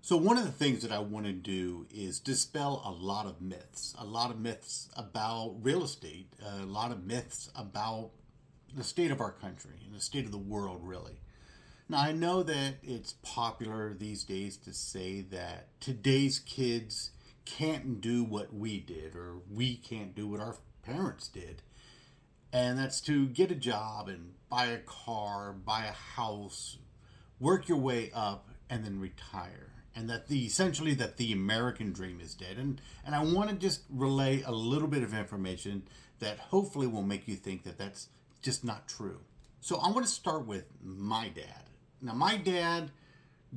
So one of the things that I want to do is dispel a lot of myths about real estate, a lot of myths about the state of our country and the state of the world, really. Now, I know that it's popular these days to say that today's kids can't do what we did, or we can't do what our parents did. And that's to get a job and buy a car, buy a house, work your way up, and then retire. And that the American dream is dead. And I want to just relay a little bit of information that hopefully will make you think that that's just not true. So I want to start with my dad. Now, my dad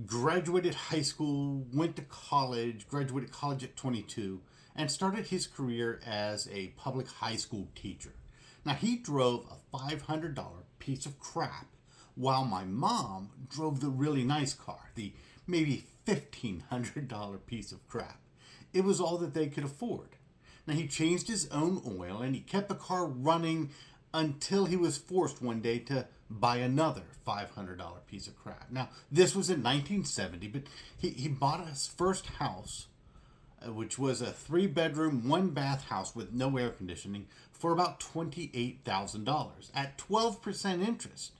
graduated high school, went to college, graduated college at 22, and started his career as a public high school teacher. Now, he drove a $500 piece of crap, while my mom drove the really nice car, the maybe $1,500 piece of crap. It was all that they could afford. Now, he changed his own oil and he kept the car running until he was forced one day to buy another $500 piece of crap. Now, this was in 1970, but he bought his first house, which was a 3-bedroom, 1-bath house with no air conditioning, for about $28,000 at 12% interest.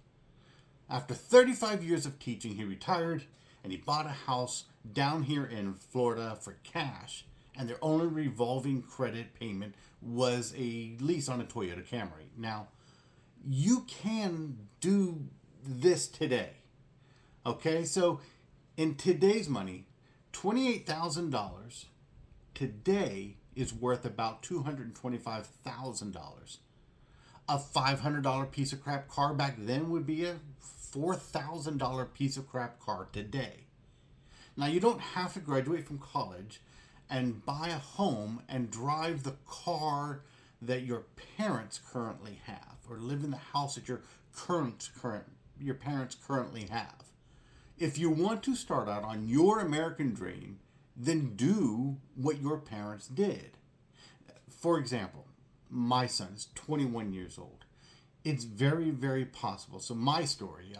After 35 years of teaching, he retired and he bought a house down here in Florida for cash, and their only revolving credit payment was a lease on a Toyota Camry. Now, you can do this today. Okay, so in today's money, $28,000 today is worth about $225,000. A $500 piece of crap car back then would be a $4,000 piece of crap car today. Now, you don't have to graduate from college and buy a home and drive the car that your parents currently have, or live in the house that your parents currently have. If you want to start out on your American dream, then do what your parents did. For example, my son is 21 years old. It's very, very possible. So my story,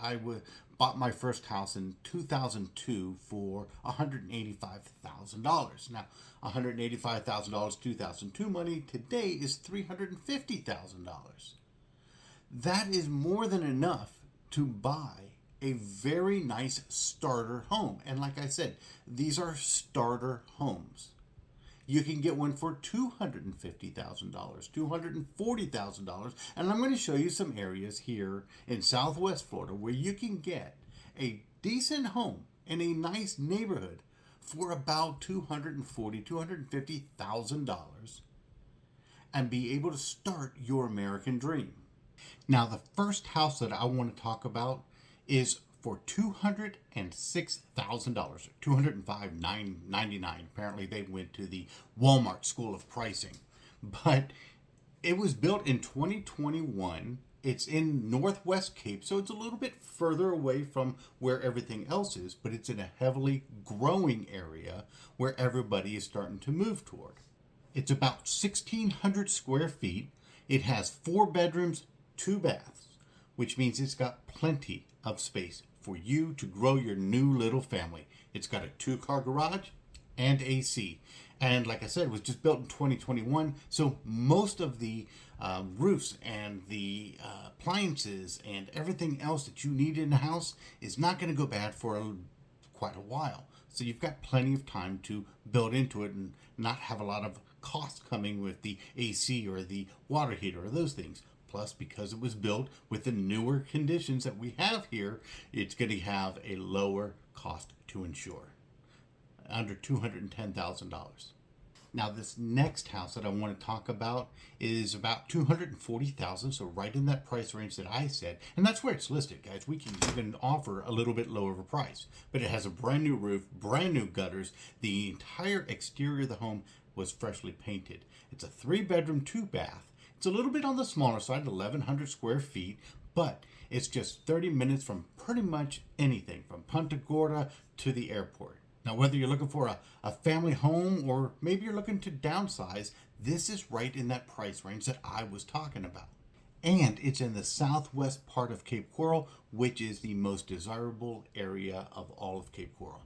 bought my first house in 2002 for $185,000. Now, $185,000 2002 money today is $350,000. That is more than enough to buy a very nice starter home. And like I said, these are starter homes. You can get one for $250,000, $240,000. And I'm going to show you some areas here in Southwest Florida where you can get a decent home in a nice neighborhood for about $240,000, $250,000 and be able to start your American dream. Now, the first house that I want to talk about is for $206,000, $205,999. Apparently, they went to the Walmart School of Pricing, but it was built in 2021. It's in Northwest Cape, so it's a little bit further away from where everything else is, but it's in a heavily growing area where everybody is starting to move toward. It's about 1,600 square feet. It has 4 bedrooms, 2 baths, which means it's got plenty of space for you to grow your new little family. It's got a 2-car garage and AC. And like I said, it was just built in 2021. So most of the roofs and the appliances and everything else that you need in the house is not going to go bad for quite a while. So you've got plenty of time to build into it and not have a lot of costs coming with the AC or the water heater or those things. Plus, because it was built with the newer conditions that we have here, it's going to have a lower cost to insure, under $210,000. Now, this next house that I want to talk about is about $240,000, so right in that price range that I said, and that's where it's listed, guys. We can even offer a little bit lower of a price, but it has a brand new roof, brand new gutters. The entire exterior of the home was freshly painted. It's a 3-bedroom, 2-bath. It's a little bit on the smaller side, 1,100 square feet, but it's just 30 minutes from pretty much anything, from Punta Gorda to the airport. Now, whether you're looking for a family home or maybe you're looking to downsize, this is right in that price range that I was talking about. And it's in the southwest part of Cape Coral, which is the most desirable area of all of Cape Coral.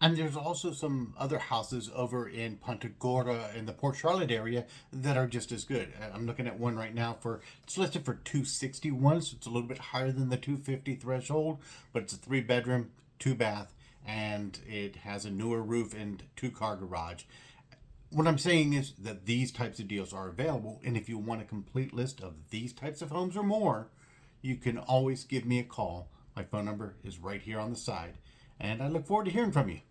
And there's also some other houses over in Punta Gorda in the Port Charlotte area that are just as good. I'm looking at one right now for it's listed for 261, so it's a little bit higher than the 250 threshold, but it's a 3 bedroom, 2 bath, and it has a newer roof and 2 car garage. What I'm saying is that these types of deals are available, and if you want a complete list of these types of homes or more, you can always give me a call. My phone number is right here on the side, and I look forward to hearing from you.